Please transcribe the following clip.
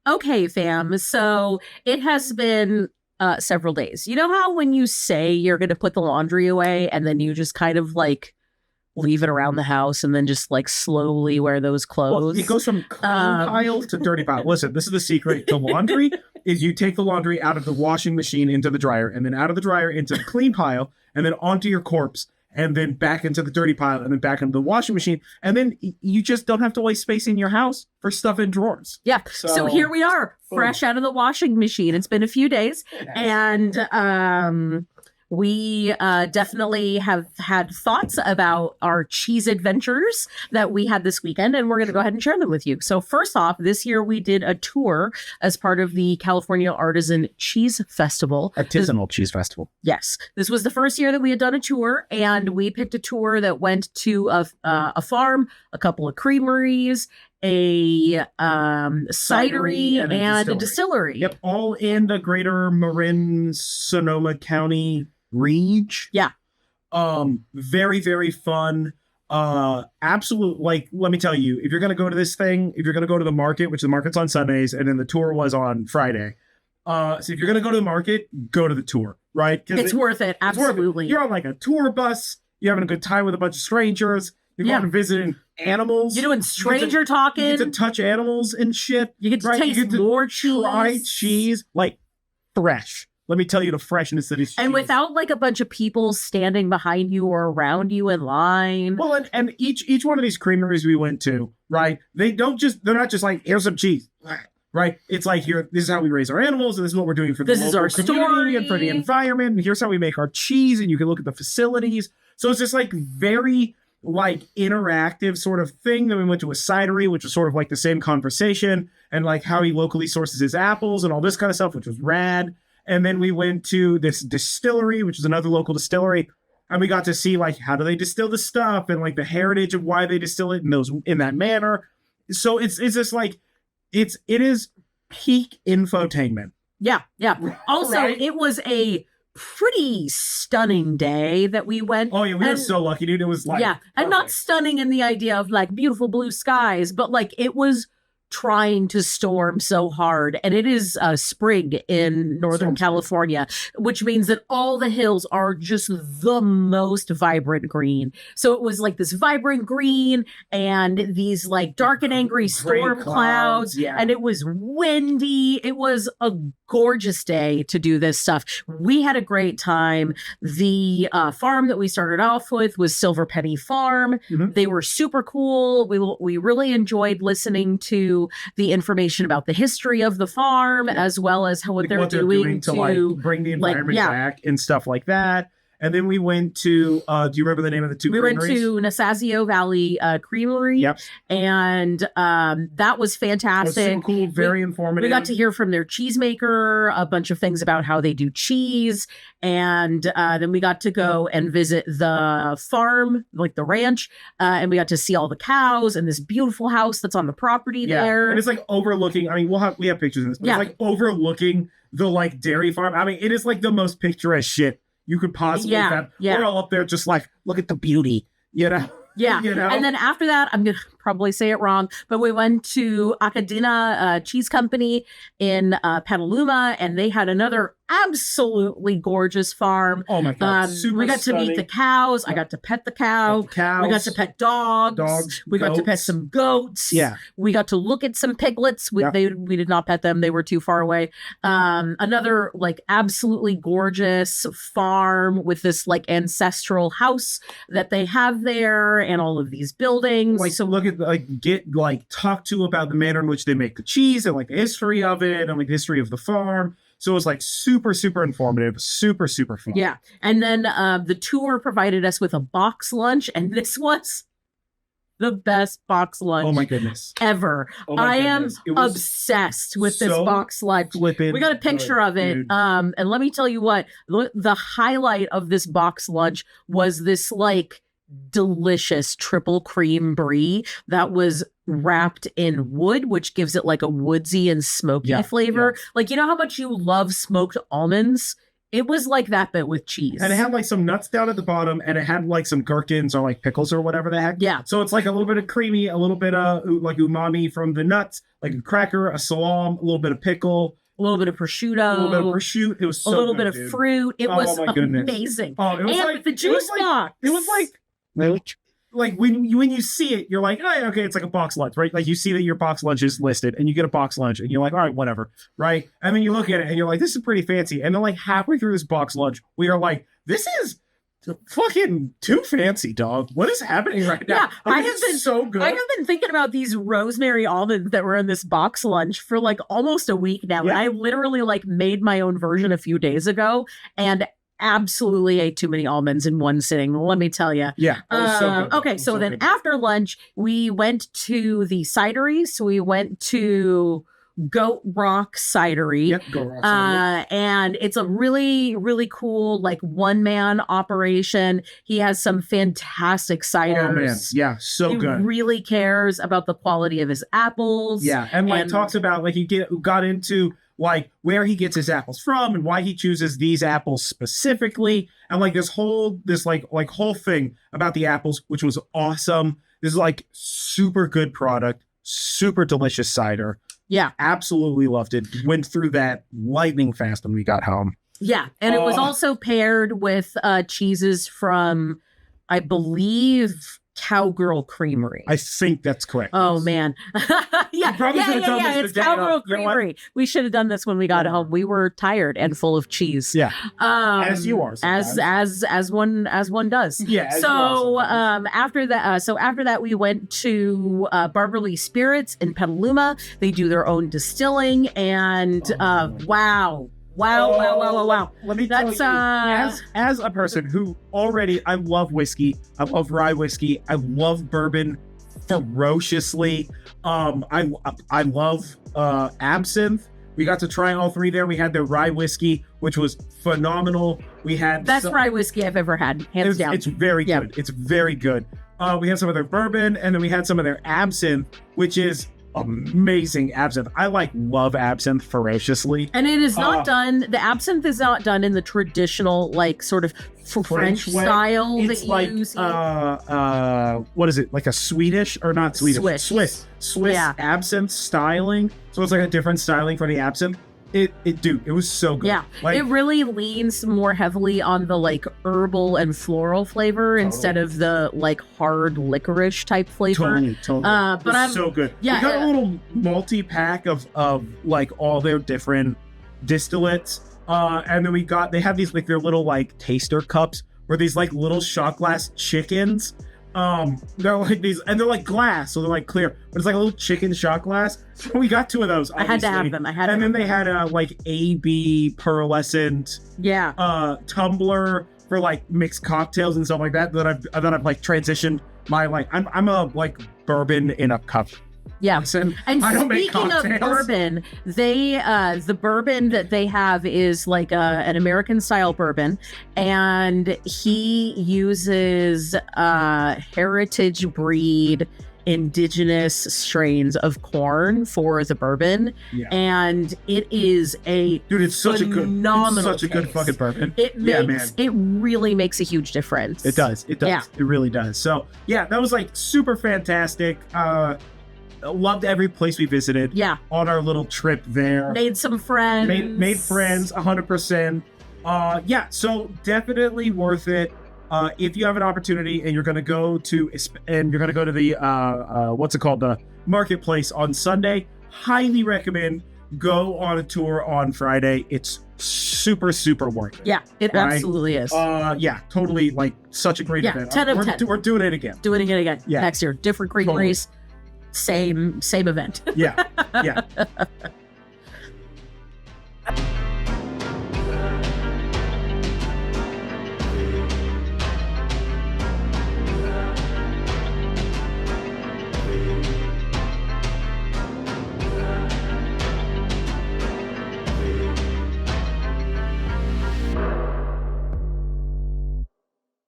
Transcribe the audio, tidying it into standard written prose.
Okay, fam. So it has been several days. You know how when you say you're going to put the laundry away and then you just kind of like leave it around the house and then just like slowly wear those Well, it clothes? goes from clean pile to dirty pile. Listen, this is the secret to laundry is you take the laundry out of the washing machine into the dryer and then out of the dryer into the clean pile and then onto your corpse and then back into the dirty pile and then back into the washing machine. And then you just don't have to waste space in your house for stuff in drawers. Yeah. So here we are, fresh out of the washing machine. It's been a few days. And we definitely have had thoughts about our cheese adventures that we had this weekend, and we're going to go ahead and share them with you. So first off, this year we did a tour as part of the California Artisan Cheese Festival. Artisanal Cheese Festival. Yes. This was the first year that we had done a tour, and we picked a tour that went to a farm, a couple of creameries, a cidery, and a distillery. Yep, all in the greater Marin, Sonoma County reach. Yeah. Very, very fun. Absolute, like, let me tell you, if you're going to go to this thing, if you're going to go to the market, which the market's on Sundays, and then the tour was on Friday. So if you're going to go to the market, go to the tour, right? It's worth it. Absolutely. You're on like a tour bus. You're having a good time with a bunch of strangers. You're going and visiting animals. You're doing stranger talking. You get to touch animals and shit. You get to taste more cheese. Try cheese, like, fresh. Let me tell you the freshness that is cheese. And without like a bunch of people standing behind you or around you in line. Well, and each one of these creameries we went to, right? They're not just like, here's some cheese, right? It's like, here, this is how we raise our animals, and this is what we're doing for the local community and for the environment, and here's how we make our cheese, and you can look at the facilities. So it's just like very like interactive sort of thing. Then we went to a cidery, which was sort of like the same conversation, and like how he locally sources his apples and all this kind of stuff, which was rad. And then we went to this distillery, which is another local distillery, and we got to see like how do they distill the stuff and like the heritage of why they distill it in that manner. So it's just like it is peak infotainment. Yeah. Also, right? It was a pretty stunning day that we went. Oh yeah, we were so lucky, dude. It was like and not stunning in the idea of like beautiful blue skies, but like it was trying to storm so hard, and it is spring in Northern California, which means that all the hills are just the most vibrant green. So it was like this vibrant green and these like dark and angry storm clouds, and it was windy. It was a gorgeous day to do this stuff. We had a great time. The farm that we started off with was Silver Penny Farm. Mm-hmm. They were super cool. We really enjoyed listening to the information about the history of the farm, as well as what they're doing to like bring the environment back and stuff like that. And then we went to, do you remember the name of the two creameries? We went to Nicasio Valley Creamery. Yep. And that was fantastic. It was super cool, very informative. We got to hear from their cheesemaker, a bunch of things about how they do cheese. And then we got to go and visit the farm, like the ranch. And we got to see all the cows and this beautiful house that's on the property there. And it's like overlooking, I mean, we have pictures of this, but it's like overlooking the like dairy farm. I mean, it is like the most picturesque shit you could possibly have. We're all up there just like, look at the beauty, you know? Yeah. You know? And then after that, I'm going to probably say it wrong, but we went to Achadinha Cheese Company in Petaluma, and they had another absolutely gorgeous farm. Oh my God. Super we got stunning. to meet the cows. I got to pet the cow. We got to pet dogs. We got to pet some goats. Yeah. We got to look at some piglets. We did not pet them. They were too far away. Another like absolutely gorgeous farm with this like ancestral house that they have there and all of these buildings. Like, so look at talk to about the manner in which they make the cheese and like the history of it and like the history of the farm. So it was like super, super informative, super, super fun. Yeah. And then the tour provided us with a box lunch, and this was the best box lunch. Oh my goodness. Ever. I am obsessed with this box lunch. We got a picture of it. Dude. And let me tell you what, the highlight of this box lunch was this like delicious triple cream brie that was wrapped in wood, which gives it like a woodsy and smoky flavor. Yeah. Like, you know how much you love smoked almonds It was like that, but with cheese. And it had like some nuts down at the bottom, and it had like some gherkins or like pickles or whatever the heck. Yeah. So it's like a little bit of creamy, a little bit of like umami from the nuts, like a cracker, a salam, a little bit of pickle. A little bit of prosciutto. A little bit of prosciutto. It was so a little good, bit of dude. fruit. It was my goodness. amazing. Oh, it was and like with the juice box. It was like when you see it, you're like, oh, okay, it's like a box lunch, right? Like you see that your box lunch is listed, and you get a box lunch, and you're like, all right, whatever, right? And then you look at it, and you're like, this is pretty fancy. And then like halfway through this box lunch, we are like, this is fucking too fancy, dog. What is happening right now? Yeah, Like, I have it's been so good. I have been thinking about these rosemary almonds that were in this box lunch for like almost a week now. Yeah. And I literally like made my own version a few days ago and absolutely ate too many almonds in one sitting. Let me tell you. Yeah. It was so good. Okay, It was so then good. after lunch, we went to the cidery. So we went to Goat Rock Cidery. Yep, go Ross. And it's a really, really cool, like one-man operation. He has some fantastic ciders. Oh man, yeah, so He good. really cares about the quality of his apples. Yeah, and like talks about like got into like where he gets his apples from and why he chooses these apples specifically, and like this whole thing about the apples, which was awesome. This is like super good product, super delicious cider. Yeah. Absolutely loved it. Went through that lightning fast when we got home. Yeah. And it was also paired with cheeses from, I believe, Cowgirl Creamery. I think that's correct. Oh man. yeah. probably should have done this It's the day Cowgirl of. You know what? Creamery. We should have done this when we got home. We were tired and full of cheese. Yeah. As you are sometimes. As one does. Yeah. as you So are sometimes. after that we went to Barber Spirits in Petaluma. They do their own distilling and wow. Let me That's tell you, as a person who already, I love whiskey, I love rye whiskey, I love bourbon ferociously. I love absinthe. We got to try all three there. We had the rye whiskey, which was phenomenal. We had best rye whiskey I've ever had, hands down. It's very Yeah. good. It's very good. We had some of their bourbon, and then we had some of their absinthe, which is amazing absinthe. I love absinthe ferociously. And it is not done. The absinthe is not done in the traditional, like, sort of French way. style It's that like you use. what is it? Like a Swedish or not Swedish? Swiss Yeah. absinthe styling. So it's like a different styling for the absinthe. It was so good. Yeah, Like, it really leans more heavily on the like herbal and floral flavor instead of the like hard licorice type flavor. Totally. But It's I'm so good. yeah, we got a little multi-pack of like all their different distillates. And then they have these like their little like taster cups where these like little shot glass chickens. They're like these, and they're like glass, so they're like clear, but it's like a little chicken shot glass. So we got two of those. I had to have obviously. them. And then they had a like AB pearlescent tumbler for like mixed cocktails and stuff like that. I've like transitioned my like I'm a like bourbon in a cup. Yeah. Listen, And I don't make speaking of cocktails. bourbon, the bourbon that they have is like an American style bourbon, and he uses heritage breed indigenous strains of corn for the bourbon. Yeah. And it is Dude, it's such a good taste. fucking bourbon. It man. really makes a huge difference. It does. Yeah. It really does. So yeah, that was like super fantastic. Loved every place we visited. Yeah. On our little trip there. Made some friends. Made friends 100%. Yeah, so definitely worth it. If you have an opportunity and you're gonna go to the what's it called, the marketplace on Sunday, highly recommend go on a tour on Friday. It's super worth it. Yeah, it Right? absolutely is. Yeah, totally, like such a great event. 10 of 10. We're doing it again. Doing it again Yeah. next year. Different creameries, same event. Yeah.